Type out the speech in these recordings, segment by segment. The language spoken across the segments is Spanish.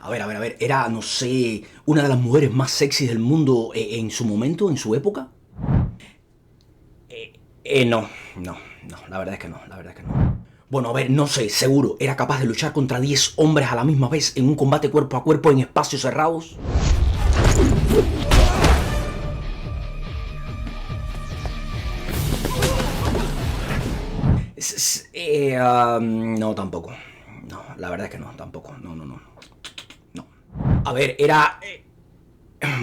A ver, era, no sé, una de las mujeres más sexys del mundo en su momento, en su época. No, no, la verdad es que no, la verdad es que no. Bueno, a ver, no sé, seguro, era capaz de luchar contra 10 hombres a la misma vez en un combate cuerpo a cuerpo en espacios cerrados. No, tampoco. No, la verdad es que no, tampoco. No, no, no. No. A ver, era...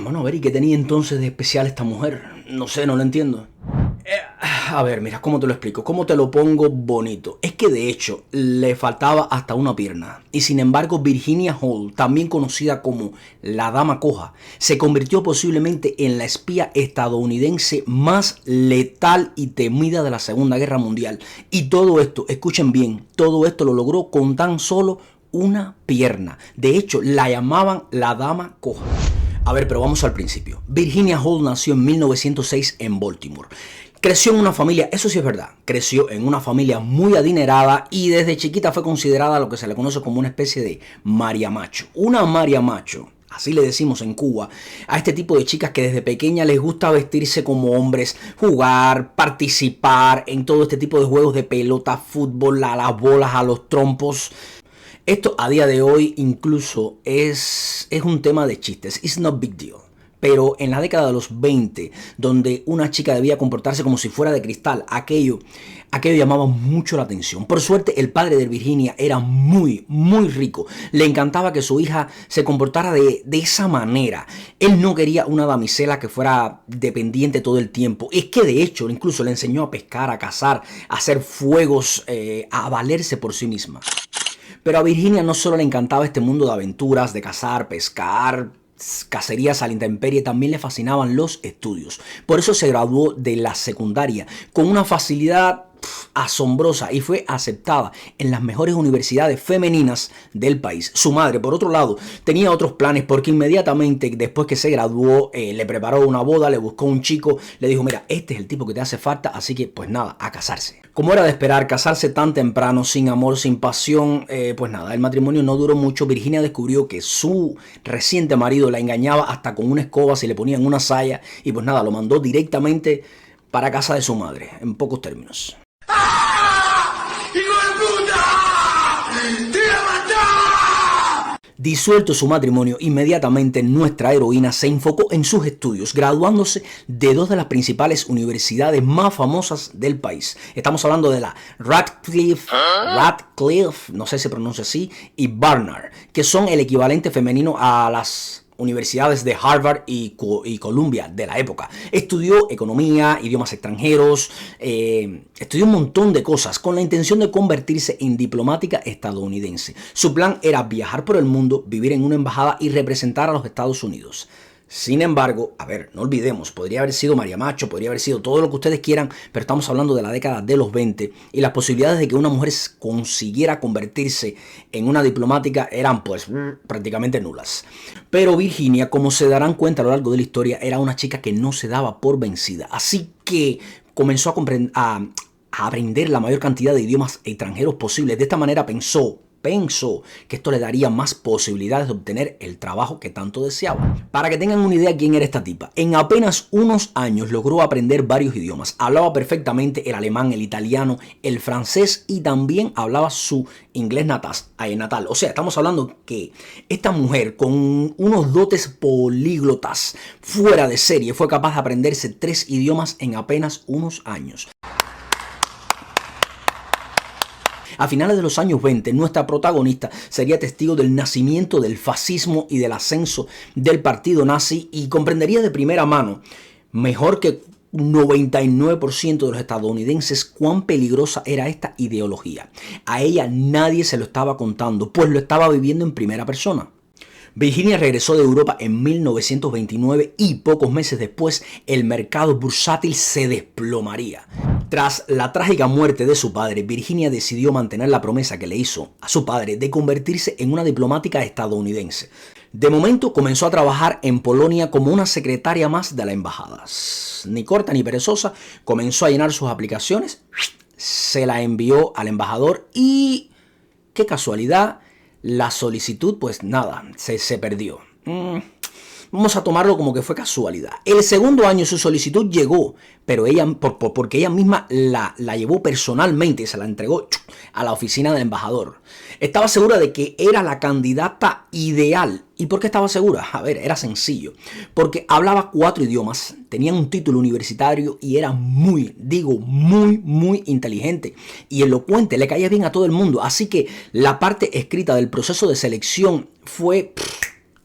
Bueno, a ver, ¿y qué tenía entonces de especial esta mujer? No sé, no lo entiendo. A ver, mira, ¿cómo te lo explico? ¿Cómo te lo pongo bonito? Es que de hecho le faltaba hasta una pierna. Y sin embargo, Virginia Hall, también conocida como la Dama Coja, se convirtió posiblemente en la espía estadounidense más letal y temida de la Segunda Guerra Mundial. Y todo esto, escuchen bien, todo esto lo logró con tan solo una pierna. De hecho, la llamaban la Dama Coja. A ver, pero vamos al principio. Virginia Hall nació en 1906 en Baltimore. Creció en una familia, eso sí es verdad, creció en una familia muy adinerada y desde chiquita fue considerada lo que se le conoce como una especie de María Macho. Una María Macho, así le decimos en Cuba, a este tipo de chicas que desde pequeña les gusta vestirse como hombres, jugar, participar en todo este tipo de juegos de pelota, fútbol, a las bolas, a los trompos. Esto a día de hoy incluso es un tema de chistes. It's not big deal. Pero en la década de los 20, donde una chica debía comportarse como si fuera de cristal, aquello llamaba mucho la atención. Por suerte, el padre de Virginia era muy, muy rico. Le encantaba que su hija se comportara de esa manera. Él no quería una damisela que fuera dependiente todo el tiempo. Es que de hecho, incluso le enseñó a pescar, a cazar, a hacer fuegos, a valerse por sí misma. Pero a Virginia no solo le encantaba este mundo de aventuras, de cazar, pescar, cacerías a la intemperie, también le fascinaban los estudios. Por eso se graduó de la secundaria con una facilidad asombrosa y fue aceptada en las mejores universidades femeninas del país. Su madre, por otro lado, tenía otros planes porque inmediatamente después que se graduó le preparó una boda, le buscó un chico, le dijo, mira, este es el tipo que te hace falta, así que pues nada, a casarse. Como era de esperar, casarse tan temprano, sin amor, sin pasión, pues nada, el matrimonio no duró mucho. Virginia descubrió que su reciente marido la engañaba hasta con una escoba, se le ponía en una saya y pues nada, lo mandó directamente para casa de su madre, en pocos términos. Disuelto su matrimonio, inmediatamente nuestra heroína se enfocó en sus estudios, graduándose de dos de las principales universidades más famosas del país. Estamos hablando de la Radcliffe, no sé si se pronuncia así, y Barnard, que son el equivalente femenino a las universidades de Harvard y Columbia de la época. Estudió economía, idiomas extranjeros, estudió un montón de cosas con la intención de convertirse en diplomática estadounidense. Su plan era viajar por el mundo, vivir en una embajada y representar a los Estados Unidos. Sin embargo, a ver, no olvidemos, podría haber sido María Macho, podría haber sido todo lo que ustedes quieran, pero estamos hablando de la década de los 20 y las posibilidades de que una mujer consiguiera convertirse en una diplomática eran pues prácticamente nulas. Pero Virginia, como se darán cuenta a lo largo de la historia, era una chica que no se daba por vencida, así que comenzó a aprender la mayor cantidad de idiomas extranjeros posibles. De esta manera pensó que esto le daría más posibilidades de obtener el trabajo que tanto deseaba. Para que tengan una idea quién era esta tipa, en apenas unos años logró aprender varios idiomas. Hablaba perfectamente el alemán, el italiano, el francés y también hablaba su inglés natal. O sea, estamos hablando que esta mujer con unos dotes políglotas fuera de serie fue capaz de aprenderse 3 idiomas en apenas unos años. A finales de los años 20, nuestra protagonista sería testigo del nacimiento del fascismo y del ascenso del partido nazi y comprendería de primera mano, mejor que 99% de los estadounidenses, cuán peligrosa era esta ideología. A ella nadie se lo estaba contando, pues lo estaba viviendo en primera persona. Virginia regresó de Europa en 1929 y pocos meses después el mercado bursátil se desplomaría. Tras la trágica muerte de su padre, Virginia decidió mantener la promesa que le hizo a su padre de convertirse en una diplomática estadounidense. De momento comenzó a trabajar en Polonia como una secretaria más de la embajada. Ni corta ni perezosa, comenzó a llenar sus aplicaciones, se la envió al embajador y, qué casualidad, la solicitud, pues nada, se perdió. Vamos a tomarlo como que fue casualidad. El segundo año su solicitud llegó, pero ella, porque ella misma la llevó personalmente y se la entregó a la oficina del embajador. Estaba segura de que era la candidata ideal. ¿Y por qué estaba segura? A ver, era sencillo. Porque hablaba 4 idiomas, tenía un título universitario y era muy inteligente y elocuente. Le caía bien a todo el mundo. Así que la parte escrita del proceso de selección fue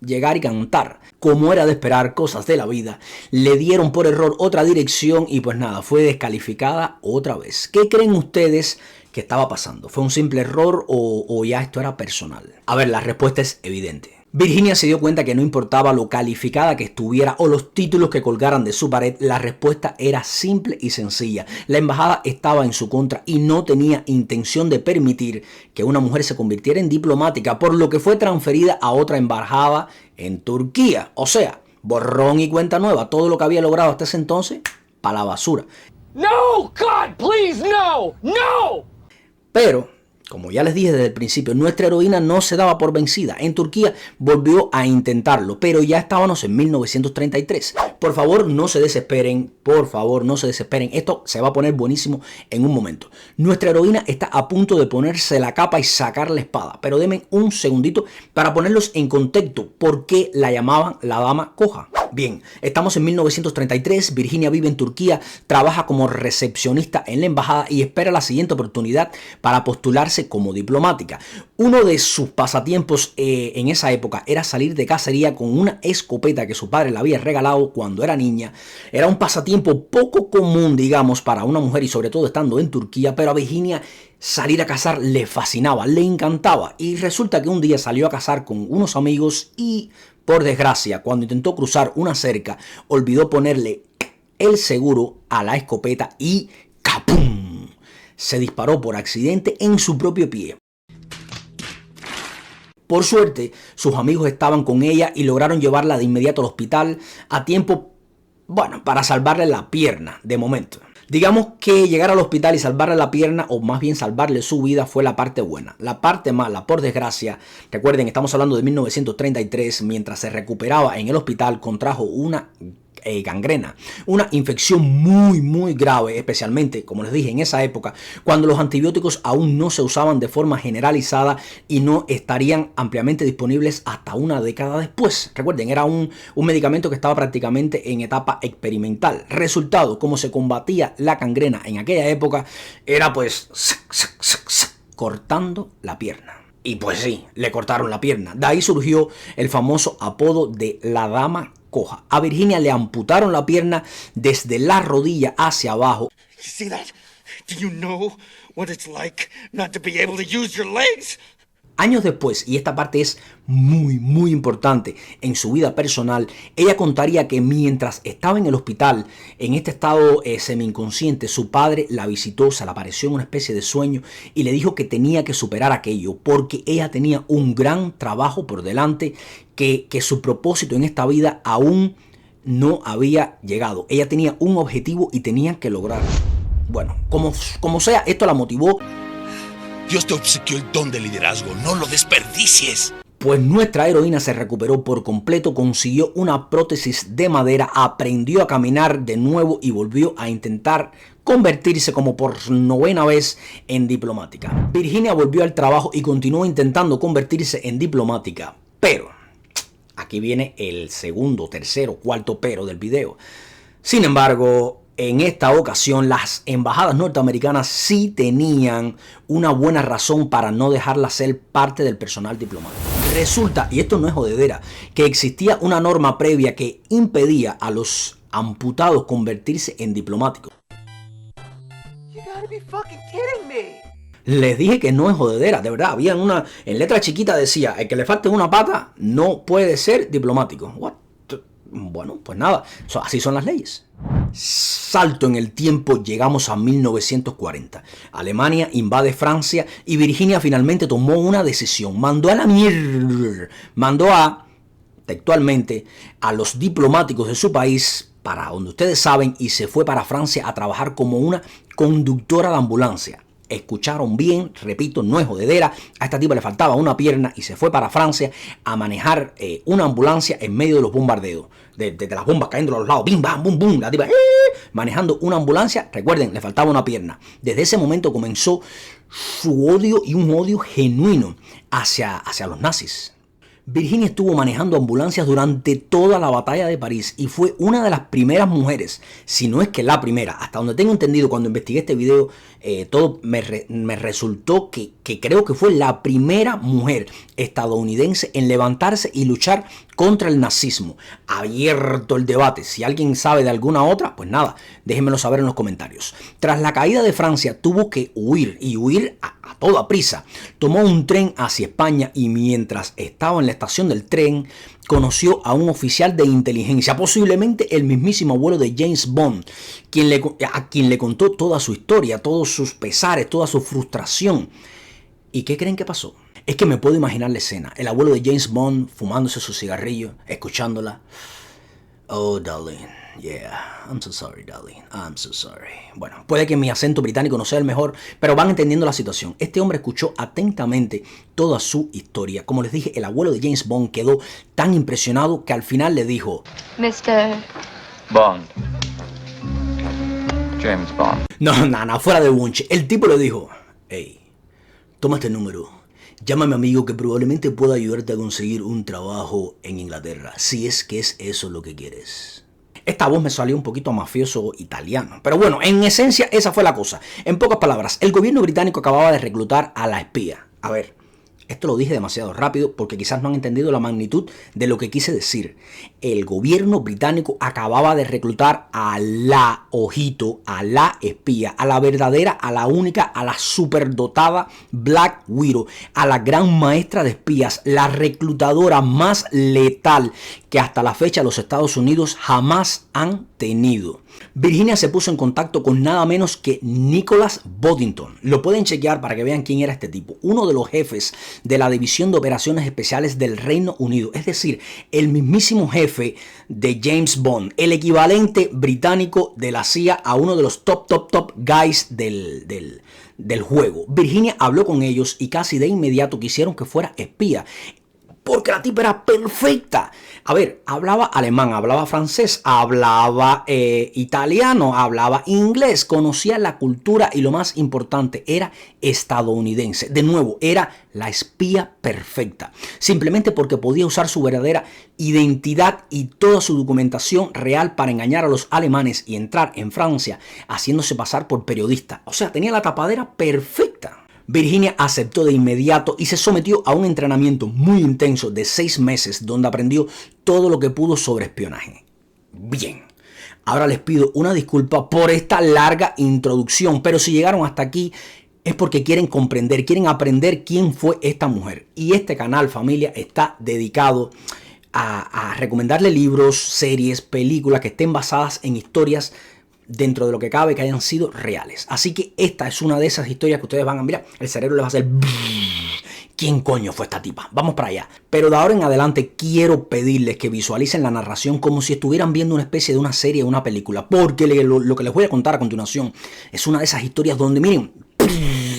llegar y cantar. Como era de esperar, cosas de la vida, le dieron por error otra dirección y pues nada, fue descalificada otra vez. ¿Qué creen ustedes que estaba pasando? ¿Fue un simple error o ya esto era personal? A ver, la respuesta es evidente. Virginia se dio cuenta que no importaba lo calificada que estuviera o los títulos que colgaran de su pared, la respuesta era simple y sencilla. La embajada estaba en su contra y no tenía intención de permitir que una mujer se convirtiera en diplomática, por lo que fue transferida a otra embajada en Turquía. O sea, borrón y cuenta nueva, todo lo que había logrado hasta ese entonces, para la basura. No, God, please, no, no. Pero como ya les dije desde el principio, nuestra heroína no se daba por vencida. En Turquía volvió a intentarlo, pero ya estábamos en 1933. Por favor, no se desesperen. Por favor, no se desesperen. Esto se va a poner buenísimo en un momento. Nuestra heroína está a punto de ponerse la capa y sacar la espada. Pero denme un segundito para ponerlos en contexto. ¿Por qué la llamaban la dama coja? Bien, estamos en 1933, Virginia vive en Turquía, trabaja como recepcionista en la embajada y espera la siguiente oportunidad para postularse como diplomática. Uno de sus pasatiempos en esa época era salir de cacería con una escopeta que su padre le había regalado cuando era niña. Era un pasatiempo poco común, digamos, para una mujer y sobre todo estando en Turquía, pero a Virginia salir a cazar le fascinaba, le encantaba y resulta que un día salió a cazar con unos amigos y por desgracia, cuando intentó cruzar una cerca, olvidó ponerle el seguro a la escopeta y ¡capum! Se disparó por accidente en su propio pie. Por suerte, sus amigos estaban con ella y lograron llevarla de inmediato al hospital a tiempo, bueno, para salvarle la pierna, de momento. Digamos que llegar al hospital y salvarle la pierna, o más bien salvarle su vida, fue la parte buena. La parte mala, por desgracia, recuerden, estamos hablando de 1933, mientras se recuperaba en el hospital, contrajo una gangrena, una infección muy grave, especialmente, como les dije, en esa época, cuando los antibióticos aún no se usaban de forma generalizada y no estarían ampliamente disponibles hasta una década después. Recuerden, era un medicamento que estaba prácticamente en etapa experimental. Resultado, como se combatía la gangrena en aquella época, era pues cortando la pierna. Y pues sí, le cortaron la pierna. De ahí surgió el famoso apodo de la dama coja. A Virginia le amputaron la pierna desde la rodilla hacia abajo. See that? Do you know what it's like not to be able to use your legs? Años después, y esta parte es muy importante en su vida personal, ella contaría que mientras estaba en el hospital, en este estado semi-inconsciente, su padre la visitó, se le apareció en una especie de sueño y le dijo que tenía que superar aquello porque ella tenía un gran trabajo por delante, que su propósito en esta vida aún no había llegado. Ella tenía un objetivo y tenía que lograrlo. Bueno, como sea, esto la motivó. Dios te obsequió el don de liderazgo, no lo desperdicies. Pues nuestra heroína se recuperó por completo, consiguió una prótesis de madera, aprendió a caminar de nuevo y volvió a intentar convertirse como por 9ª vez en diplomática. Virginia volvió al trabajo y continuó intentando convertirse en diplomática, pero aquí viene el segundo, tercero, cuarto pero del video. Sin embargo, en esta ocasión las embajadas norteamericanas sí tenían una buena razón para no dejarla ser parte del personal diplomático. Resulta, y esto no es jodedera, que existía una norma previa que impedía a los amputados convertirse en diplomáticos. You gotta be fucking kidding me. Les dije que no es jodedera, de verdad. Había en letra chiquita decía, el que le falte una pata no puede ser diplomático. What? Bueno, pues nada, así son las leyes. Salto en el tiempo, llegamos a 1940. Alemania invade Francia y Virginia finalmente tomó una decisión. Mandó textualmente, a los diplomáticos de su país para donde ustedes saben y se fue para Francia a trabajar como una conductora de ambulancia. Escucharon bien, repito, no es jodedera. A esta tipa le faltaba una pierna y se fue para Francia a manejar una ambulancia en medio de los bombardeos. De las bombas cayendo a los lados, bim, bam, bum, bum. La tipa manejando una ambulancia. Recuerden, le faltaba una pierna. Desde ese momento comenzó su odio, y un odio genuino hacia los nazis. Virginia estuvo manejando ambulancias durante toda la batalla de París y fue una de las primeras mujeres, si no es que la primera. Hasta donde tengo entendido, cuando investigué este video, todo me resultó que creo que fue la primera mujer estadounidense en levantarse y luchar contra el nazismo. Abierto el debate. Si alguien sabe de alguna otra, pues nada, déjenmelo saber en los comentarios. Tras la caída de Francia, tuvo que huir, y huir a toda prisa. Tomó un tren hacia España y mientras estaba en la estación del tren, conoció a un oficial de inteligencia, posiblemente el mismísimo abuelo de James Bond, a quien le contó toda su historia, todos sus pesares, toda su frustración. ¿Y qué creen que pasó? Es que me puedo imaginar la escena. El abuelo de James Bond fumándose su cigarrillo, escuchándola. Oh, darling. Yeah, I'm so sorry, darling. I'm so sorry. Bueno, puede que mi acento británico no sea el mejor, pero van entendiendo la situación. Este hombre escuchó atentamente toda su historia. Como les dije, el abuelo de James Bond quedó tan impresionado que al final le dijo: Mr. Bond. James Bond. No, fuera de bunche. El tipo le dijo: hey, toma este número. Llama a mi amigo que probablemente pueda ayudarte a conseguir un trabajo en Inglaterra, si es que es eso lo que quieres. Esta voz me salió un poquito mafioso italiano. Pero bueno, en esencia esa fue la cosa. En pocas palabras, el gobierno británico acababa de reclutar a la espía. A ver, esto lo dije demasiado rápido porque quizás no han entendido la magnitud de lo que quise decir. El gobierno británico acababa de reclutar a la, ojito, a la espía, a la verdadera, a la única, a la superdotada Black Widow, a la gran maestra de espías, la reclutadora más letal que hasta la fecha los Estados Unidos jamás han tenido. Virginia se puso en contacto con nada menos que Nicholas Boddington. Lo pueden chequear para que vean quién era este tipo. Uno de los jefes de la División de Operaciones Especiales del Reino Unido. Es decir, el mismísimo jefe de James Bond. El equivalente británico de la CIA a uno de los top guys del juego. Virginia habló con ellos y casi de inmediato quisieron que fuera espía. Porque la tipa era perfecta. A ver, hablaba alemán, hablaba francés, hablaba italiano, hablaba inglés, conocía la cultura y lo más importante, era estadounidense. De nuevo, era la espía perfecta. Simplemente porque podía usar su verdadera identidad y toda su documentación real para engañar a los alemanes y entrar en Francia haciéndose pasar por periodista. O sea, tenía la tapadera perfecta. Virginia aceptó de inmediato y se sometió a un entrenamiento muy intenso de 6 meses donde aprendió todo lo que pudo sobre espionaje. Bien, ahora les pido una disculpa por esta larga introducción, pero si llegaron hasta aquí es porque quieren comprender, quieren aprender quién fue esta mujer. Y este canal, familia, está dedicado a recomendarle libros, series, películas que estén basadas en historias dentro de lo que cabe que hayan sido reales. Así que esta es una de esas historias que ustedes van a mirar. El cerebro les va a hacer ¿quién coño fue esta tipa? Vamos para allá. Pero de ahora en adelante quiero pedirles que visualicen la narración como si estuvieran viendo una especie de una serie o una película. Porque lo que les voy a contar a continuación es una de esas historias donde, miren,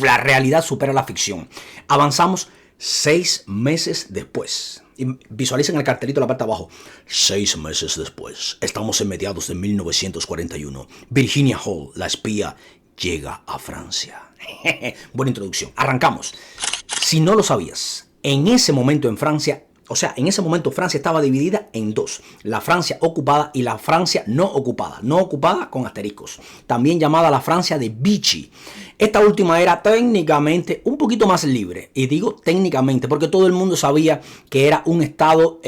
la realidad supera la ficción. Avanzamos 6 meses después. Y visualicen el cartelito en la parte de abajo. 6 meses después. Estamos en mediados de 1941. Virginia Hall, la espía, llega a Francia. Buena introducción. Arrancamos. Si no lo sabías, en ese momento en Francia, en ese momento Francia estaba dividida en dos. La Francia ocupada y la Francia no ocupada. No ocupada con asteriscos. También llamada la Francia de Vichy. Esta última era técnicamente un poquito más libre. Y digo técnicamente porque todo el mundo sabía que era un estado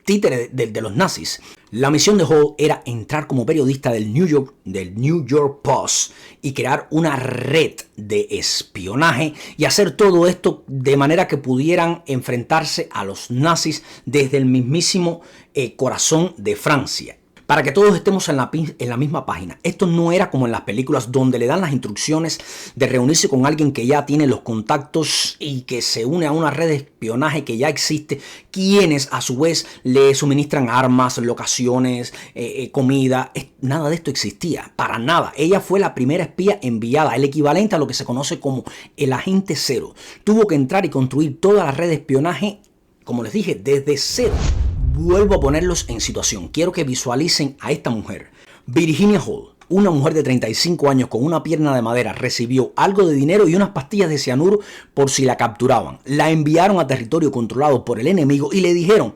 títere de los nazis. La misión de Hall era entrar como periodista del New York Post y crear una red de espionaje y hacer todo esto de manera que pudieran enfrentarse a los nazis desde el mismísimo corazón de Francia. para que todos estemos en la misma página. Esto no era como en las películas donde le dan las instrucciones de reunirse con alguien que ya tiene los contactos y que se une a una red de espionaje que ya existe, quienes a su vez le suministran armas, locaciones, comida. Nada de esto existía, para nada. Ella fue la primera espía enviada, el equivalente a lo que se conoce como el agente cero. Tuvo que entrar y construir toda la red de espionaje, como les dije, desde cero. Vuelvo a ponerlos en situación. Quiero que visualicen a esta mujer. Virginia Hall, una mujer de 35 años con una pierna de madera, recibió algo de dinero y unas pastillas de cianuro por si la capturaban. La enviaron a territorio controlado por el enemigo y le dijeron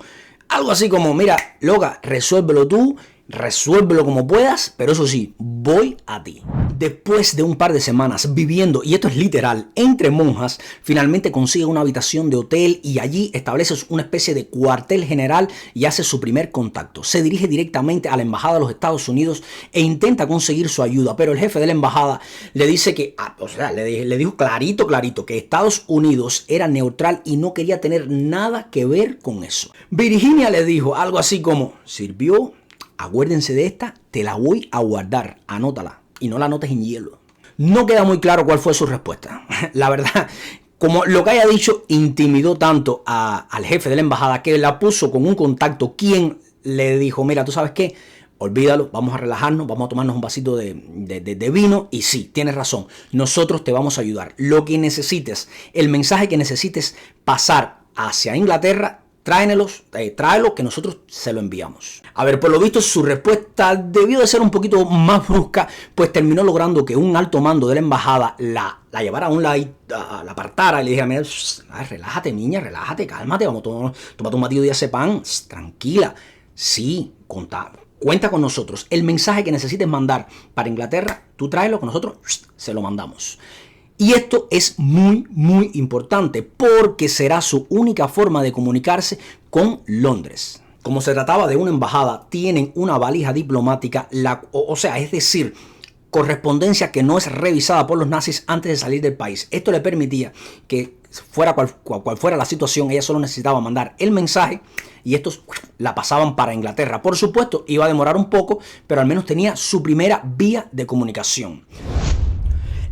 algo así como: mira, loca, resuélvelo tú, resuélvelo como puedas, pero eso sí, voy a ti. Después de un par de semanas viviendo, y esto es literal, entre monjas, finalmente consigue una habitación de hotel y allí establece una especie de cuartel general y hace su primer contacto. Se dirige directamente a la embajada de los Estados Unidos e intenta conseguir su ayuda, pero el jefe de la embajada le dice que, le dijo clarito que Estados Unidos era neutral y no quería tener nada que ver con eso. Virginia le dijo algo así como: sirvió, acuérdense de esta, te la voy a guardar, anótala. Y no la anotes en hielo. No queda muy claro cuál fue su respuesta. La verdad, como lo que haya dicho intimidó tanto al jefe de la embajada que la puso con un contacto, quien le dijo: mira, ¿tú sabes qué? Olvídalo, vamos a relajarnos, vamos a tomarnos un vasito de vino. Y sí, tienes razón, nosotros te vamos a ayudar. Lo que necesites, el mensaje que necesites pasar hacia Inglaterra, tráelo que nosotros se lo enviamos. A ver, por lo visto su respuesta debió de ser un poquito más brusca, pues terminó logrando que un alto mando de la embajada la llevara a un lado, la apartara y le dijera: mira, relájate niña, relájate, cálmate, vamos, toma un batido de diazepam, tranquila. Sí, cuenta con nosotros. El mensaje que necesites mandar para Inglaterra, tú tráelo, que nosotros se lo mandamos. Y esto es muy, muy importante porque será su única forma de comunicarse con Londres. Como se trataba de una embajada, tienen una valija diplomática, es decir, correspondencia que no es revisada por los nazis antes de salir del país. Esto le permitía que fuera cual fuera la situación, ella solo necesitaba mandar el mensaje y estos la pasaban para Inglaterra. Por supuesto, iba a demorar un poco, pero al menos tenía su primera vía de comunicación.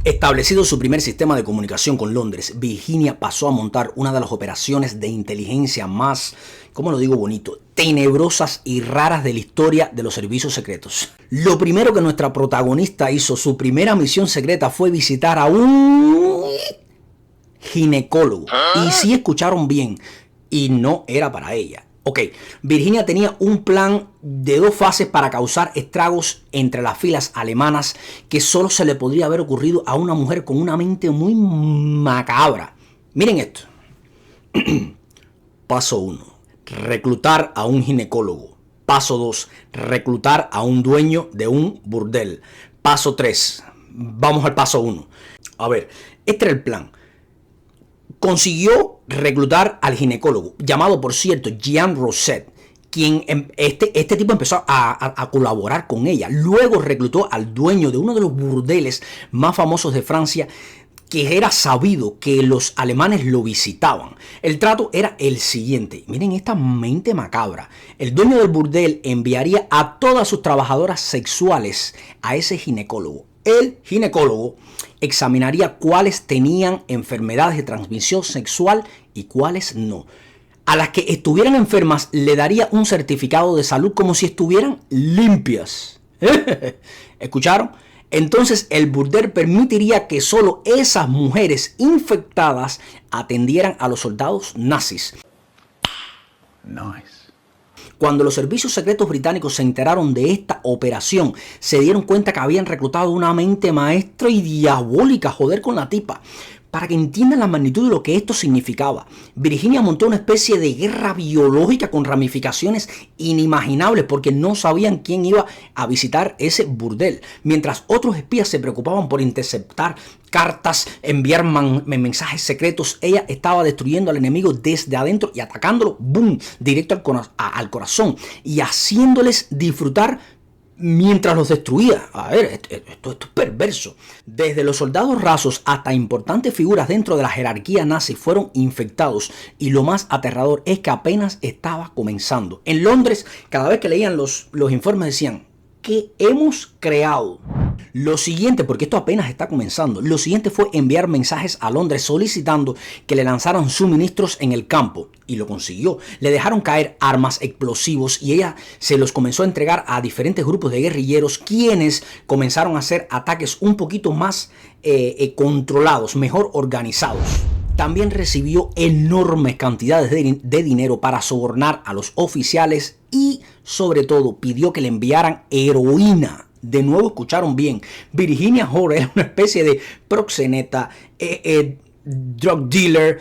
Establecido su primer sistema de comunicación con Londres, Virginia pasó a montar una de las operaciones de inteligencia más, ¿cómo lo digo bonito?, tenebrosas y raras de la historia de los servicios secretos. Lo primero que nuestra protagonista hizo, su primera misión secreta, fue visitar a un ginecólogo. Y sí escucharon bien, y no era para ella. Ok, Virginia tenía un plan de 2 fases para causar estragos entre las filas alemanas que solo se le podría haber ocurrido a una mujer con una mente muy macabra. Miren esto. Paso 1. Reclutar a un ginecólogo. Paso 2. Reclutar a un dueño de un burdel. Paso 3. Vamos al paso 1. A ver, este era el plan. Consiguió reclutar al ginecólogo, llamado por cierto Jean Rosset, quien este tipo empezó a colaborar con ella. Luego reclutó al dueño de uno de los burdeles más famosos de Francia, que era sabido que los alemanes lo visitaban. El trato era el siguiente. Miren esta mente macabra. El dueño del burdel enviaría a todas sus trabajadoras sexuales a ese ginecólogo. El ginecólogo examinaría cuáles tenían enfermedades de transmisión sexual y cuáles no. A las que estuvieran enfermas le daría un certificado de salud como si estuvieran limpias. ¿Escucharon? Entonces el burdel permitiría que solo esas mujeres infectadas atendieran a los soldados nazis. Nice. Cuando los servicios secretos británicos se enteraron de esta operación, se dieron cuenta que habían reclutado una mente maestra y diabólica. Joder con la tipa. Para que entiendan la magnitud de lo que esto significaba, Virginia montó una especie de guerra biológica con ramificaciones inimaginables porque no sabían quién iba a visitar ese burdel. Mientras otros espías se preocupaban por interceptar cartas, enviar mensajes secretos, ella estaba destruyendo al enemigo desde adentro y atacándolo, ¡boom!, directo al corazón y haciéndoles disfrutar mientras los destruía. A ver, esto es perverso. Desde los soldados rasos hasta importantes figuras dentro de la jerarquía nazi fueron infectados, y lo más aterrador es que apenas estaba comenzando. En Londres, cada vez que leían los informes decían: ¿qué hemos creado? Lo siguiente, porque esto apenas está comenzando, lo siguiente fue enviar mensajes a Londres solicitando que le lanzaran suministros en el campo, y lo consiguió. Le dejaron caer armas, explosivos, y ella se los comenzó a entregar a diferentes grupos de guerrilleros, quienes comenzaron a hacer ataques un poquito más controlados, mejor organizados. También recibió enormes cantidades de dinero para sobornar a los oficiales, y sobre todo pidió que le enviaran heroína. De nuevo, escucharon bien. Virginia Hoare era una especie de proxeneta, drug dealer.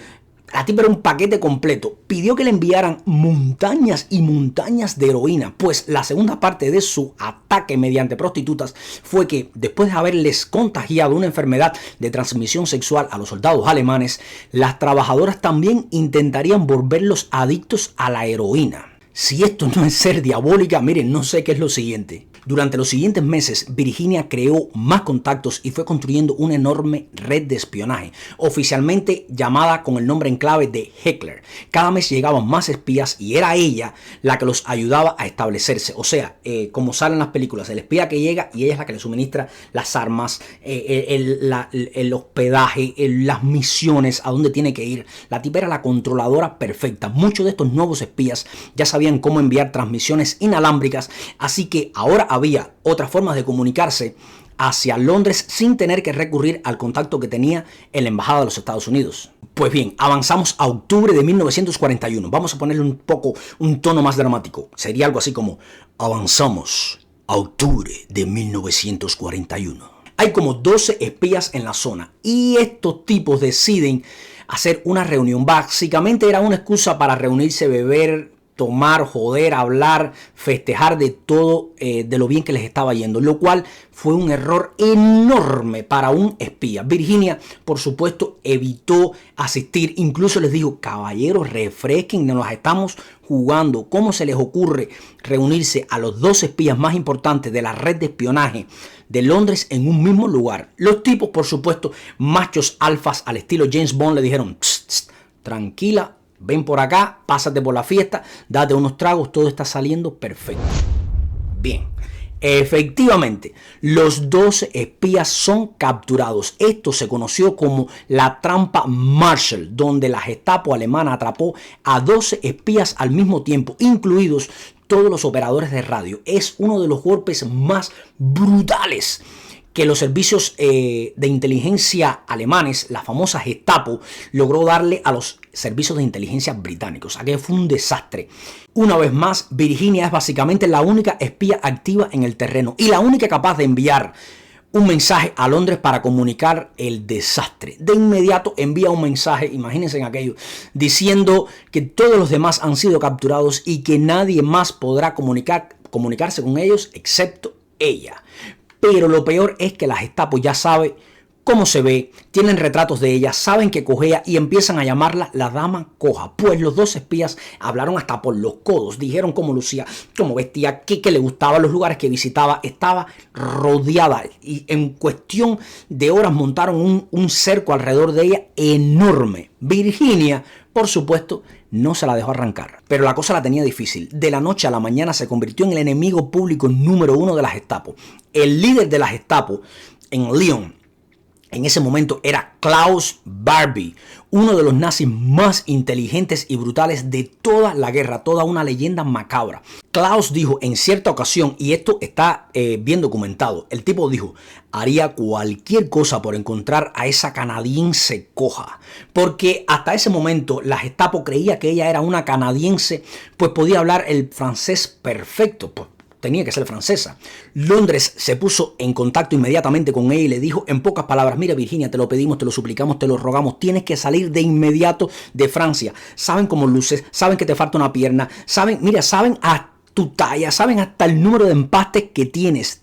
La tipa era un paquete completo. Pidió que le enviaran montañas y montañas de heroína, pues la segunda parte de su ataque mediante prostitutas fue que, después de haberles contagiado una enfermedad de transmisión sexual a los soldados alemanes, las trabajadoras también intentarían volverlos adictos a la heroína. Si esto no es ser diabólica, miren, no sé qué es lo siguiente. Durante los siguientes meses, Virginia creó más contactos y fue construyendo una enorme red de espionaje, oficialmente llamada con el nombre en clave de Heckler. Cada mes llegaban más espías y era ella la que los ayudaba a establecerse. O sea, como sale en las películas, el espía que llega y ella es la que le suministra las armas, el hospedaje, las misiones, a dónde tiene que ir. La tipa era la controladora perfecta. Muchos de estos nuevos espías ya sabían cómo enviar transmisiones inalámbricas, así que ahora había otras formas de comunicarse hacia Londres sin tener que recurrir al contacto que tenía en la embajada de los Estados Unidos. Pues bien, avanzamos a octubre de 1941. Vamos a ponerle un tono más dramático. Sería algo así como: avanzamos a octubre de 1941. Hay como 12 espías en la zona y estos tipos deciden hacer una reunión. Básicamente era una excusa para reunirse, beber, tomar, joder, hablar, festejar de todo, de lo bien que les estaba yendo, lo cual fue un error enorme para un espía. Virginia, por supuesto, evitó asistir, incluso les dijo: caballeros, refresquen, nos las estamos jugando. ¿Cómo se les ocurre reunirse a los 2 espías más importantes de la red de espionaje de Londres en un mismo lugar? Los tipos, por supuesto, machos alfas al estilo James Bond, le dijeron: tranquila, ven por acá, pásate por la fiesta, date unos tragos, todo está saliendo perfecto. Bien, efectivamente, los 12 espías son capturados. Esto se conoció como la trampa Marshall, donde la Gestapo alemana atrapó a 12 espías al mismo tiempo, incluidos todos los operadores de radio. Es uno de los golpes más brutales que los servicios de inteligencia alemanes, la famosa Gestapo, logró darle a los servicios de inteligencia británicos. Aquello fue un desastre. Una vez más, Virginia es básicamente la única espía activa en el terreno y la única capaz de enviar un mensaje a Londres para comunicar el desastre. De inmediato envía un mensaje, imagínense en aquello, diciendo que todos los demás han sido capturados y que nadie más podrá comunicarse con ellos excepto ella. Pero lo peor es que la Gestapo ya sabe cómo se ve, tienen retratos de ella, saben que cojea y empiezan a llamarla la dama coja. Pues los 2 espías hablaron hasta por los codos, dijeron cómo lucía, cómo vestía, qué le gustaba, los lugares que visitaba. Estaba rodeada y en cuestión de horas montaron un cerco alrededor de ella enorme. Virginia, por supuesto, no se la dejó arrancar, pero la cosa la tenía difícil. De la noche a la mañana se convirtió en el enemigo público número 1 de la Gestapo. El líder de la Gestapo en Lyon en ese momento era Klaus Barbie, uno de los nazis más inteligentes y brutales de toda la guerra, toda una leyenda macabra. Klaus dijo en cierta ocasión, y esto está bien documentado, el tipo dijo: haría cualquier cosa por encontrar a esa canadiense coja, porque hasta ese momento la Gestapo creía que ella era una canadiense, pues podía hablar el francés perfecto, pues tenía que ser francesa. Londres se puso en contacto inmediatamente con ella y le dijo en pocas palabras: mira, Virginia, te lo pedimos, te lo suplicamos, te lo rogamos, tienes que salir de inmediato de Francia. Saben cómo luces, saben que te falta una pierna, saben a tu talla, saben hasta el número de empastes que tienes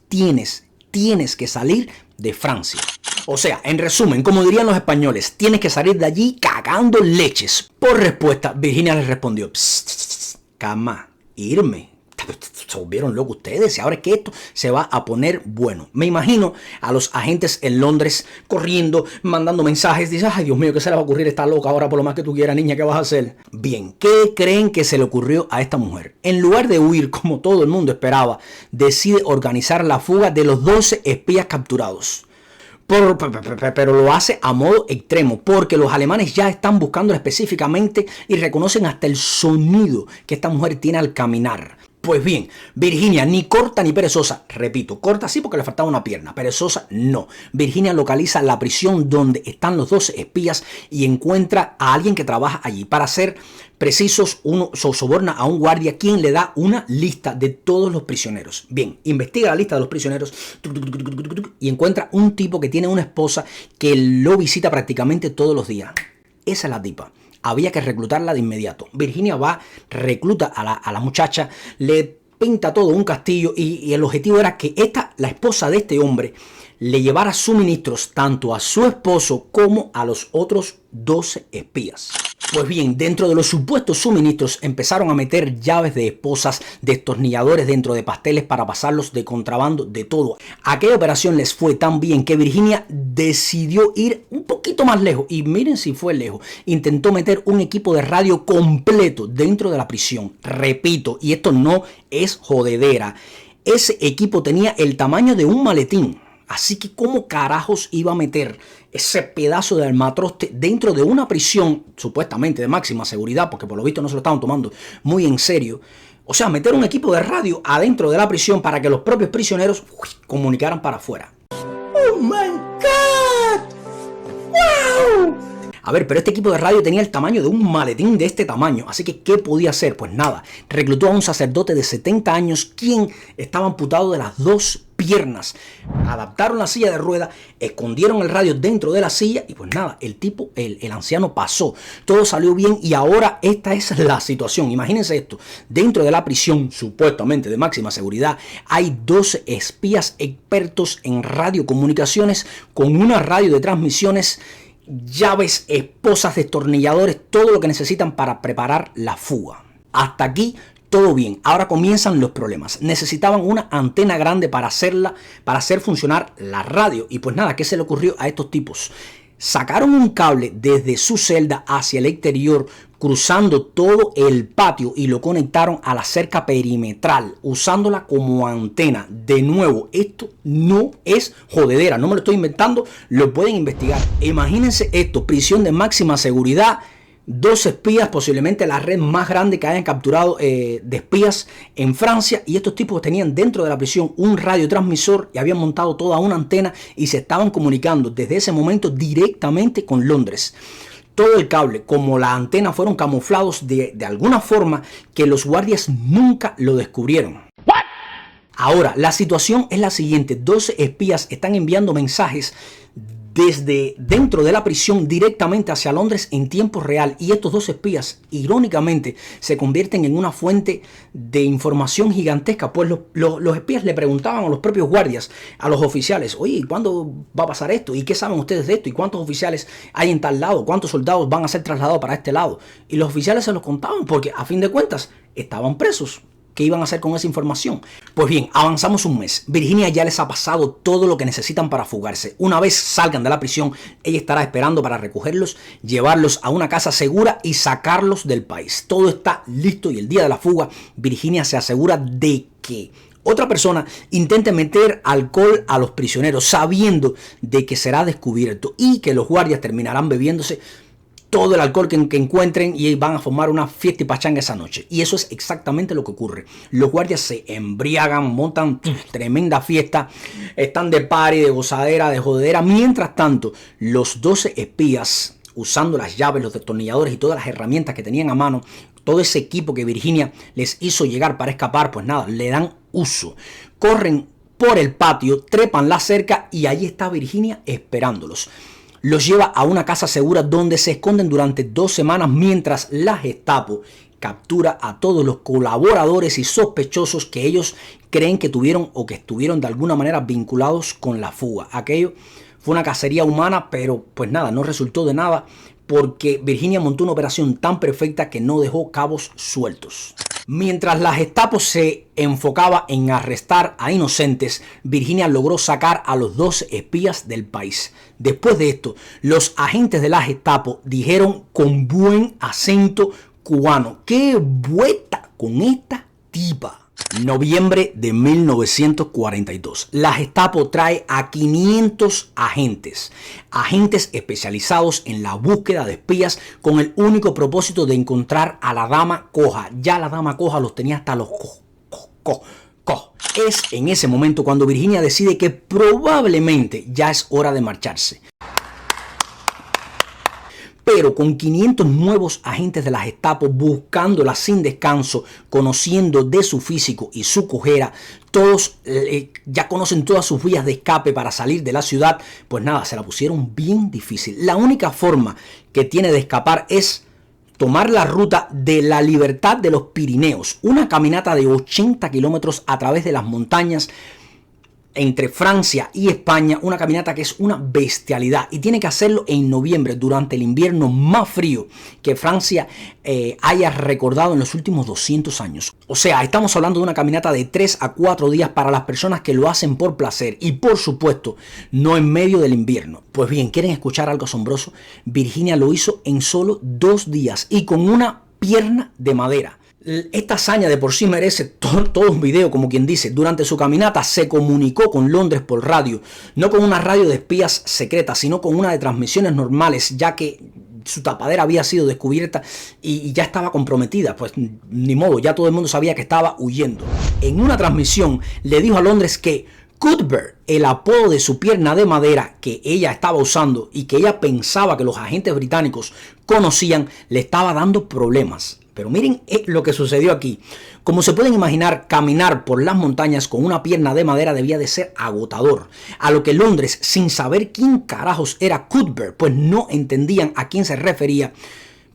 que salir de Francia. O sea, en resumen, como dirían los españoles, tienes que salir de allí cagando leches. Por respuesta, Virginia le respondió: calma, irme. Se volvieron locos ustedes y ahora es que esto se va a poner bueno. Me imagino a los agentes en Londres corriendo, mandando mensajes. Dicen, ay Dios mío, ¿qué se le va a ocurrir? Está loca ahora por lo más que tú quieras, niña, ¿qué vas a hacer? Bien, ¿qué creen que se le ocurrió a esta mujer? En lugar de huir como todo el mundo esperaba, decide organizar la fuga de los 12 espías capturados. Pero lo hace a modo extremo, porque los alemanes ya están buscándola específicamente y reconocen hasta el sonido que esta mujer tiene al caminar. Pues bien, Virginia, ni corta ni perezosa, repito, corta sí porque le faltaba una pierna, perezosa no. Virginia localiza la prisión donde están los 12 espías y encuentra a alguien que trabaja allí. Para ser precisos, uno soborna a un guardia quien le da una lista de todos los prisioneros. Bien, investiga la lista de los prisioneros y encuentra un tipo que tiene una esposa que lo visita prácticamente todos los días. Esa es la tipa. Había que reclutarla de inmediato. Virginia va, recluta a la muchacha, le pinta todo un castillo y el objetivo era que la esposa de este hombre, le llevara suministros tanto a su esposo como a los otros 12 espías. Pues bien, dentro de los supuestos suministros empezaron a meter llaves de esposas, destornilladores dentro de pasteles para pasarlos de contrabando, de todo. Aquella operación les fue tan bien que Virginia decidió ir un poquito más lejos. Y miren si fue lejos. Intentó meter un equipo de radio completo dentro de la prisión. Repito, y esto no es jodedera. Ese equipo tenía el tamaño de un maletín. Así que ¿cómo carajos iba a meter ese pedazo de almatroste dentro de una prisión supuestamente de máxima seguridad? Porque por lo visto no se lo estaban tomando muy en serio. O sea, meter un equipo de radio adentro de la prisión para que los propios prisioneros comunicaran para afuera. ¡Oh, my God! ¡Wow! A ver, pero este equipo de radio tenía el tamaño de un maletín de este tamaño. Así que, ¿qué podía hacer? Pues nada, reclutó a un sacerdote de 70 años quien estaba amputado de las 2 piernas. Adaptaron la silla de ruedas, escondieron el radio dentro de la silla y pues nada, el tipo, el anciano pasó. Todo salió bien y ahora esta es la situación. Imagínense esto, dentro de la prisión supuestamente de máxima seguridad hay 12 espías expertos en radiocomunicaciones con una radio de transmisiones, llaves, esposas, destornilladores, todo lo que necesitan para preparar la fuga. Hasta aquí todo bien. Ahora comienzan los problemas. Necesitaban una antena grande para hacer funcionar la radio. Y pues nada, ¿qué se le ocurrió a estos tipos? Sacaron un cable desde su celda hacia el exterior, cruzando todo el patio y lo conectaron a la cerca perimetral, usándola como antena. De nuevo, esto no es jodedera, no me lo estoy inventando, lo pueden investigar. Imagínense esto, prisión de máxima seguridad, 2 espías, posiblemente la red más grande que hayan capturado de espías en Francia, y estos tipos tenían dentro de la prisión un radiotransmisor y habían montado toda una antena y se estaban comunicando desde ese momento directamente con Londres. Todo el cable como la antena fueron camuflados de alguna forma que los guardias nunca lo descubrieron. Ahora, la situación es la siguiente. 12 espías están enviando mensajes desde dentro de la prisión directamente hacia Londres en tiempo real. Y estos 2 espías, irónicamente, se convierten en una fuente de información gigantesca. Pues los espías le preguntaban a los propios guardias, a los oficiales, oye, ¿cuándo va a pasar esto? ¿Y qué saben ustedes de esto? ¿Y cuántos oficiales hay en tal lado? ¿Cuántos soldados van a ser trasladados para este lado? Y los oficiales se los contaban porque, a fin de cuentas, estaban presos. ¿Qué iban a hacer con esa información? Pues bien, avanzamos un mes. Virginia ya les ha pasado todo lo que necesitan para fugarse. Una vez salgan de la prisión, ella estará esperando para recogerlos, llevarlos a una casa segura y sacarlos del país. Todo está listo y el día de la fuga, Virginia se asegura de que otra persona intente meter alcohol a los prisioneros, sabiendo de que será descubierto y que los guardias terminarán bebiéndose todo el alcohol que encuentren y van a formar una fiesta y pachanga esa noche. Y eso es exactamente lo que ocurre. Los guardias se embriagan, montan tremenda fiesta, están de party, de gozadera, de jodedera. Mientras tanto, los 12 espías, usando las llaves, los destornilladores y todas las herramientas que tenían a mano, todo ese equipo que Virginia les hizo llegar para escapar, pues nada, le dan uso. Corren por el patio, trepan la cerca y ahí está Virginia esperándolos. Los lleva a una casa segura donde se esconden durante 2 semanas mientras la Gestapo captura a todos los colaboradores y sospechosos que ellos creen que tuvieron o que estuvieron de alguna manera vinculados con la fuga. Aquello fue una cacería humana, pero pues nada, no resultó de nada porque Virginia montó una operación tan perfecta que no dejó cabos sueltos. Mientras la Gestapo se enfocaba en arrestar a inocentes, Virginia logró sacar a los 12 espías del país. Después de esto, los agentes de la Gestapo dijeron con buen acento cubano: ¡qué vuelta con esta tipa! Noviembre de 1942. La Gestapo trae a 500 agentes especializados en la búsqueda de espías con el único propósito de encontrar a la dama coja. Ya la dama coja los tenía hasta los Es en ese momento cuando Virginia decide que probablemente ya es hora de marcharse. Pero con 500 nuevos agentes de la Gestapo buscándola sin descanso, conociendo de su físico y su cojera, todos ya conocen todas sus vías de escape para salir de la ciudad, pues nada, se la pusieron bien difícil. La única forma que tiene de escapar es tomar la ruta de la Libertad de los Pirineos, una caminata de 80 kilómetros a través de las montañas entre Francia y España, una caminata que es una bestialidad y tiene que hacerlo en noviembre, durante el invierno más frío que Francia haya recordado en los últimos 200 años. O sea, estamos hablando de una caminata de 3 a 4 días para las personas que lo hacen por placer y por supuesto no en medio del invierno. Pues bien, ¿quieren escuchar algo asombroso? Virginia lo hizo en solo 2 días y con una pierna de madera. Esta hazaña de por sí merece todo un video, como quien dice. Durante su caminata se comunicó con Londres por radio, no con una radio de espías secretas, sino con una de transmisiones normales, ya que su tapadera había sido descubierta y ya estaba comprometida. Pues ni modo, ya todo el mundo sabía que estaba huyendo. En una transmisión le dijo a Londres que Cuthbert, el apodo de su pierna de madera que ella estaba usando y que ella pensaba que los agentes británicos conocían, le estaba dando problemas. Pero miren lo que sucedió aquí. Como se pueden imaginar, caminar por las montañas con una pierna de madera debía de ser agotador. A lo que Londres, sin saber quién carajos era Cuthbert, pues no entendían a quién se refería,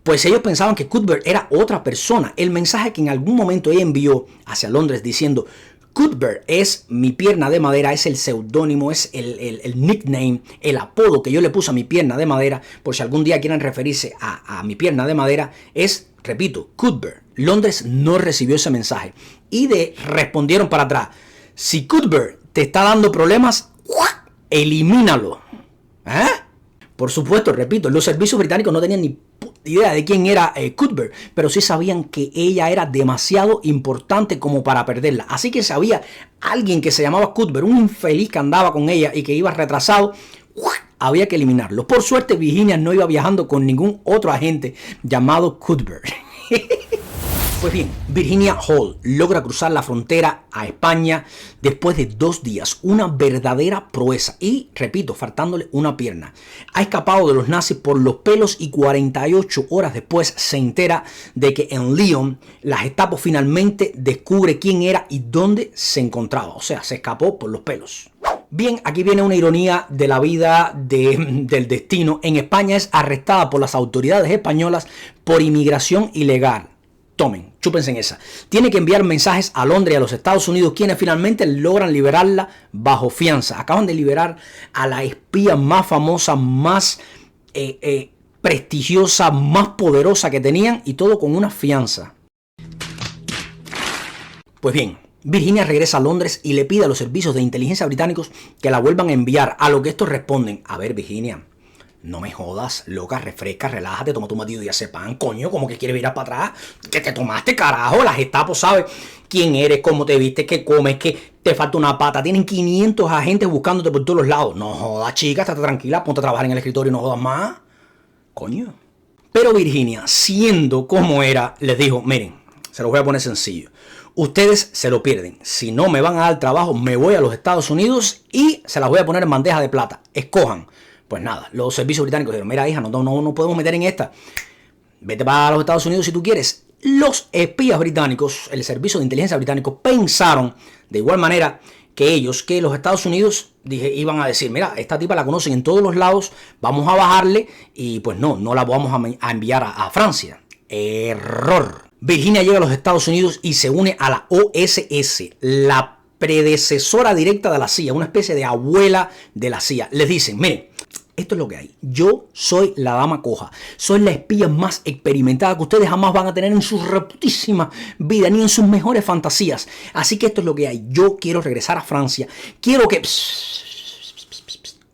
pues ellos pensaban que Cuthbert era otra persona. El mensaje que en algún momento ella envió hacia Londres diciendo: Cuthbert es mi pierna de madera, es el seudónimo, es el nickname, el apodo que yo le puse a mi pierna de madera, por si algún día quieren referirse a mi pierna de madera, es, repito, Cuthbert. Londres no recibió ese mensaje y respondieron para atrás: si Cuthbert te está dando problemas, elimínalo. Por supuesto, repito, los servicios británicos no tenían ni idea de quién era Cuthbert, pero sí sabían que ella era demasiado importante como para perderla. Así que sabía alguien que se llamaba Cuthbert, un infeliz que andaba con ella y que iba retrasado, había que eliminarlo. Por suerte, Virginia no iba viajando con ningún otro agente llamado Cuthbert. Pues bien, Virginia Hall logra cruzar la frontera a España después de 2 días, una verdadera proeza y, repito, faltándole una pierna. Ha escapado de los nazis por los pelos y 48 horas después se entera de que en Lyon la Gestapo finalmente descubre quién era y dónde se encontraba. O sea, se escapó por los pelos. Bien, aquí viene una ironía de la vida del destino. En España es arrestada por las autoridades españolas por inmigración ilegal. Tomen, chúpense en esa. Tiene que enviar mensajes a Londres y a los Estados Unidos, quienes finalmente logran liberarla bajo fianza. Acaban de liberar a la espía más famosa, más prestigiosa, más poderosa que tenían, y todo con una fianza. Pues bien, Virginia regresa a Londres y le pide a los servicios de inteligencia británicos que la vuelvan a enviar, a lo que estos responden: a ver, Virginia, no me jodas, loca, refresca, relájate, toma tu batido y hace pan, coño, como que quieres virar para atrás. ¿Qué te tomaste, carajo? La Gestapo sabe quién eres, cómo te vistes, qué comes, que te falta una pata. Tienen 500 agentes buscándote por todos los lados. No jodas, chica, estate tranquila, ponte a trabajar en el escritorio y no jodas más. Coño. Pero Virginia, siendo como era, les dijo: miren, se los voy a poner sencillo. Ustedes se lo pierden. Si no me van a dar trabajo, me voy a los Estados Unidos y se las voy a poner en bandeja de plata. Escojan. Pues nada, los servicios británicos dijeron: mira, hija, no podemos meter en esta. Vete para los Estados Unidos si tú quieres. Los espías británicos, el servicio de inteligencia británico, pensaron de igual manera que ellos, que los Estados Unidos iban a decir: mira, esta tipa la conocen en todos los lados, vamos a bajarle y pues no la vamos a enviar a Francia. Error. Virginia llega a los Estados Unidos y se une a la OSS, la predecesora directa de la CIA, una especie de abuela de la CIA. Les dicen: miren, Esto es lo que hay. Yo soy la dama coja. Soy la espía más experimentada que ustedes jamás van a tener en su reputísima vida, ni en sus mejores fantasías. Así que esto es lo que hay. Yo quiero regresar a Francia. Quiero que...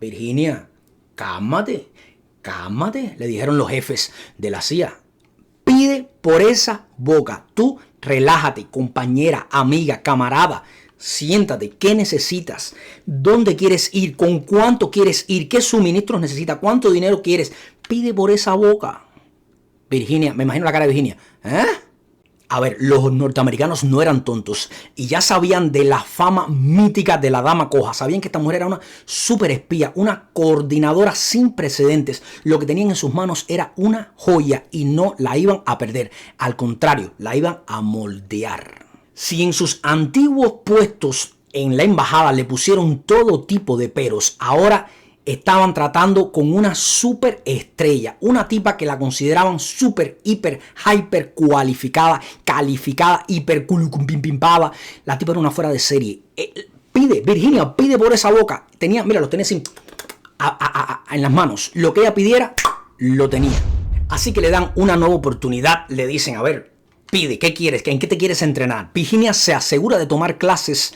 Virginia, cálmate, cálmate, le dijeron los jefes de la CIA. Pide por esa boca. Tú relájate, compañera, amiga, camarada. Siéntate, ¿qué necesitas? ¿Dónde quieres ir? ¿Con cuánto quieres ir? ¿Qué suministros necesitas? ¿Cuánto dinero quieres? Pide por esa boca. Virginia, me imagino la cara de Virginia. A ver, los norteamericanos no eran tontos y ya sabían de la fama mítica de la dama coja. Sabían que esta mujer era una super espía, una coordinadora sin precedentes. Lo que tenían en sus manos era una joya y no la iban a perder. Al contrario, la iban a moldear. Si en sus antiguos puestos en la embajada le pusieron todo tipo de peros, ahora estaban tratando con una super estrella, una tipa que la consideraban super, hiper, hyper cualificada, calificada, hiper pimpada. La tipa era una fuera de serie. Pide, Virginia, pide por esa boca. Mira, lo tenía así en las manos. Lo que ella pidiera, lo tenía. Así que le dan una nueva oportunidad. Le dicen, a ver, pide, ¿qué quieres? ¿En qué te quieres entrenar? Virginia se asegura de tomar clases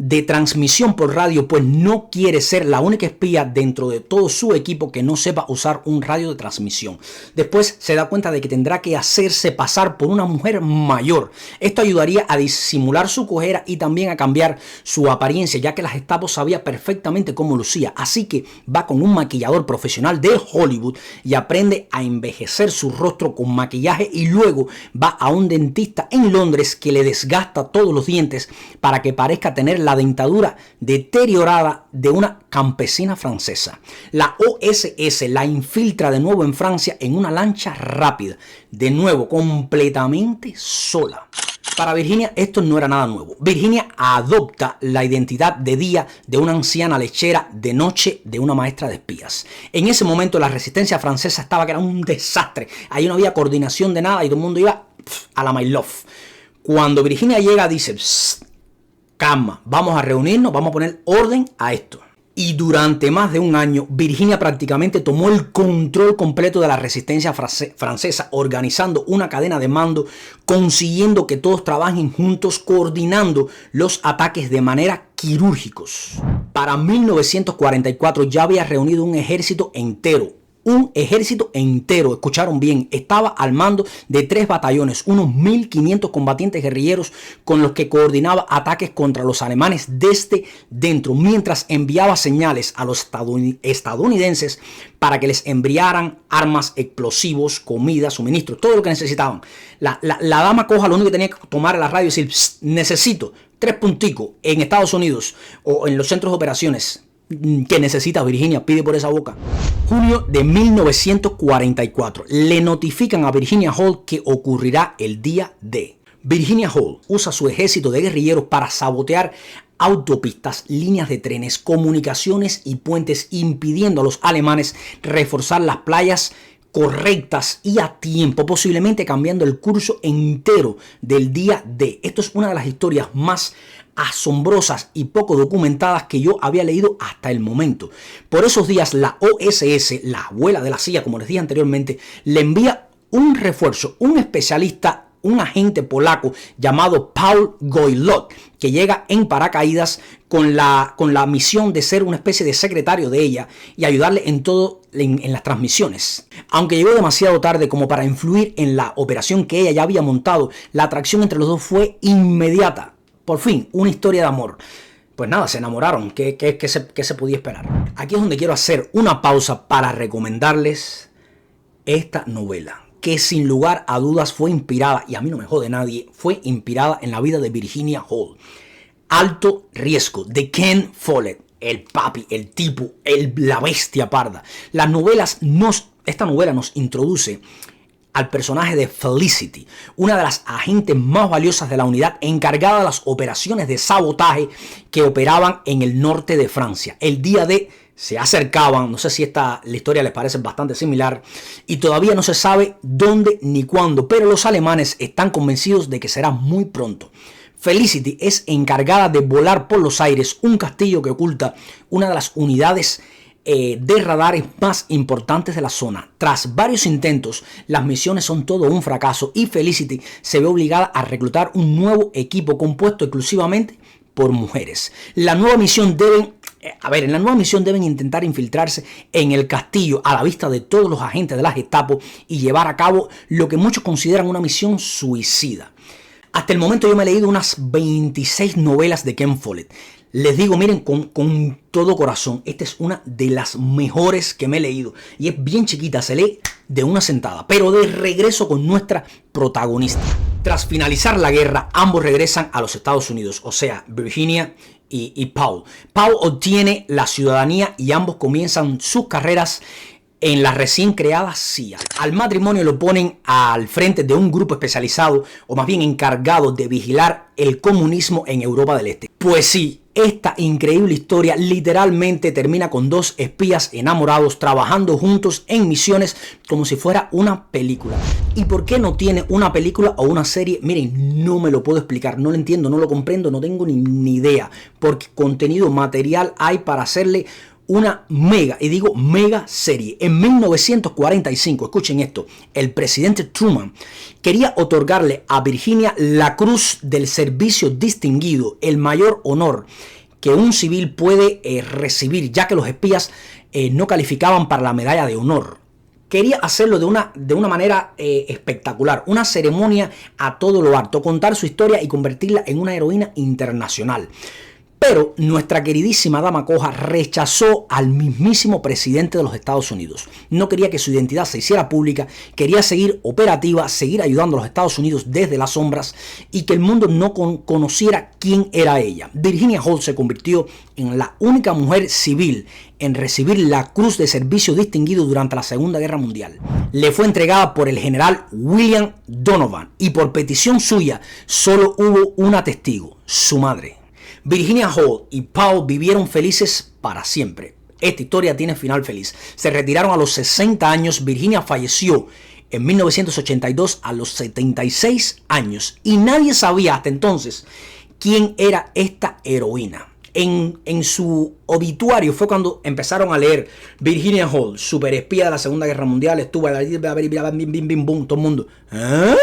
de transmisión por radio, pues no quiere ser la única espía dentro de todo su equipo que no sepa usar un radio de transmisión. Después se da cuenta de que tendrá que hacerse pasar por una mujer mayor. Esto ayudaría a disimular su cojera y también a cambiar su apariencia, ya que la Gestapo sabía perfectamente cómo lucía. Así que va con un maquillador profesional de Hollywood y aprende a envejecer su rostro con maquillaje, y luego va a un dentista en Londres que le desgasta todos los dientes para que parezca tener la dentadura deteriorada de una campesina francesa. La OSS la infiltra de nuevo en Francia en una lancha rápida, de nuevo completamente sola. Para Virginia esto no era nada nuevo. Virginia adopta la identidad de día de una anciana lechera, de noche de una maestra de espías. En ese momento la resistencia francesa estaba que era un desastre. Ahí no había coordinación de nada y todo el mundo iba a la my love. Cuando Virginia llega dice, calma, vamos a reunirnos, vamos a poner orden a esto. Y durante más de un año, Virginia prácticamente tomó el control completo de la resistencia francesa, organizando una cadena de mando, consiguiendo que todos trabajen juntos, coordinando los ataques de manera quirúrgicos. Para 1944 ya había reunido un ejército entero. Un ejército entero, escucharon bien, estaba al mando de 3 batallones, unos 1.500 combatientes guerrilleros con los que coordinaba ataques contra los alemanes desde dentro, mientras enviaba señales a los estadounidenses para que les enviaran armas, explosivos, comida, suministros, todo lo que necesitaban. La dama coja lo único que tenía que tomar a la radio y decir, necesito 3 punticos en Estados Unidos o en los centros de operaciones. ¿Qué necesitas, Virginia? Pide por esa boca. Junio de 1944. Le notifican a Virginia Hall que ocurrirá el día D. Virginia Hall usa su ejército de guerrilleros para sabotear autopistas, líneas de trenes, comunicaciones y puentes, impidiendo a los alemanes reforzar las playas correctas y a tiempo, posiblemente cambiando el curso entero del día D. Esto es una de las historias más asombrosas y poco documentadas que yo había leído hasta el momento. Por esos días la OSS, la abuela de la CIA, como les dije anteriormente, le envía un refuerzo, un especialista, un agente polaco llamado Paul Goylot, que llega en paracaídas con la misión de ser una especie de secretario de ella y ayudarle en todo en las transmisiones. Aunque llegó demasiado tarde como para influir en la operación que ella ya había montado, la atracción entre los dos fue inmediata. Por fin, una historia de amor. Pues nada, se enamoraron. ¿Qué se podía esperar? Aquí es donde quiero hacer una pausa para recomendarles esta novela, que sin lugar a dudas fue inspirada, y a mí no me jode nadie, fue inspirada en la vida de Virginia Hall. Alto Riesgo, de Ken Follett, el papi, el tipo, la bestia parda. Esta novela nos introduce al personaje de Felicity, una de las agentes más valiosas de la unidad encargada de las operaciones de sabotaje que operaban en el norte de Francia. El día D se acercaban, no sé si la historia les parece bastante similar, y todavía no se sabe dónde ni cuándo, pero los alemanes están convencidos de que será muy pronto. Felicity es encargada de volar por los aires un castillo que oculta una de las unidades de radares más importantes de la zona. Tras varios intentos, las misiones son todo un fracaso y Felicity se ve obligada a reclutar un nuevo equipo compuesto exclusivamente por mujeres. En la nueva misión deben intentar infiltrarse en el castillo a la vista de todos los agentes de la Gestapo y llevar a cabo lo que muchos consideran una misión suicida. Hasta el momento yo me he leído unas 26 novelas de Ken Follett. Les digo, miren, con todo corazón, esta es una de las mejores que me he leído. Y es bien chiquita, se lee de una sentada, pero de regreso con nuestra protagonista. Tras finalizar la guerra, ambos regresan a los Estados Unidos, o sea, Virginia y Paul. Paul obtiene la ciudadanía y ambos comienzan sus carreras en la recién creada CIA. Al matrimonio lo ponen al frente de un grupo especializado, o más bien encargado de vigilar el comunismo en Europa del Este. Pues sí, esta increíble historia literalmente termina con dos espías enamorados trabajando juntos en misiones como si fuera una película. ¿Y por qué no tiene una película o una serie? Miren, no me lo puedo explicar, no lo entiendo, no lo comprendo, no tengo ni idea, porque contenido material hay para hacerle una mega, y digo mega serie. En 1945, escuchen esto, el presidente Truman quería otorgarle a Virginia la Cruz del Servicio Distinguido, el mayor honor que un civil puede recibir, ya que los espías no calificaban para la medalla de honor. Quería hacerlo de una manera espectacular, una ceremonia a todo lo alto, contar su historia y convertirla en una heroína internacional. Pero nuestra queridísima dama coja rechazó al mismísimo presidente de los Estados Unidos. No quería que su identidad se hiciera pública, quería seguir operativa, seguir ayudando a los Estados Unidos desde las sombras y que el mundo no conociera quién era ella. Virginia Holt se convirtió en la única mujer civil en recibir la Cruz de Servicio Distinguido durante la Segunda Guerra Mundial. Le fue entregada por el general William Donovan y por petición suya solo hubo una testigo, su madre. Virginia Holt y Paul vivieron felices para siempre. Esta historia tiene final feliz. Se retiraron a los 60 años. Virginia falleció en 1982 a los 76 años. Y nadie sabía hasta entonces quién era esta heroína. En su obituario fue cuando empezaron a leer Virginia Holt, superespía de la Segunda Guerra Mundial. Estuvo a todo el mundo. ¿Eh?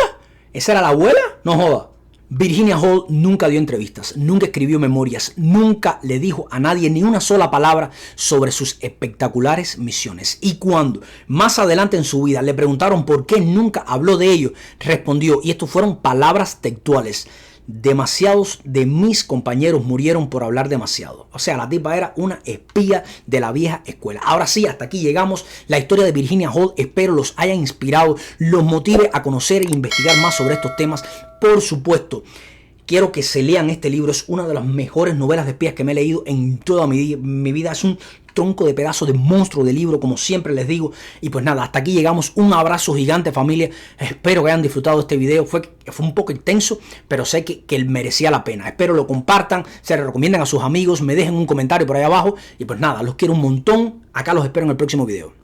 ¿Esa era la abuela? No joda. Virginia Holt nunca dio entrevistas, nunca escribió memorias, nunca le dijo a nadie ni una sola palabra sobre sus espectaculares misiones. Y cuando más adelante en su vida le preguntaron por qué nunca habló de ello, respondió, y esto fueron palabras textuales: demasiados de mis compañeros murieron por hablar demasiado. O sea, la tipa era una espía de la vieja escuela. Ahora sí, hasta aquí llegamos. La historia de Virginia Holt, espero los haya inspirado, los motive a conocer e investigar más sobre estos temas. Por supuesto, quiero que se lean este libro. Es una de las mejores novelas de espías que me he leído en toda mi vida. Es un tronco de pedazo de monstruo de libro, como siempre les digo. Y pues nada, hasta aquí llegamos. Un abrazo gigante, familia. Espero que hayan disfrutado de este video. Fue un poco intenso, pero sé que merecía la pena. Espero lo compartan, se lo recomienden a sus amigos, me dejen un comentario por ahí abajo. Y pues nada, los quiero un montón. Acá los espero en el próximo video.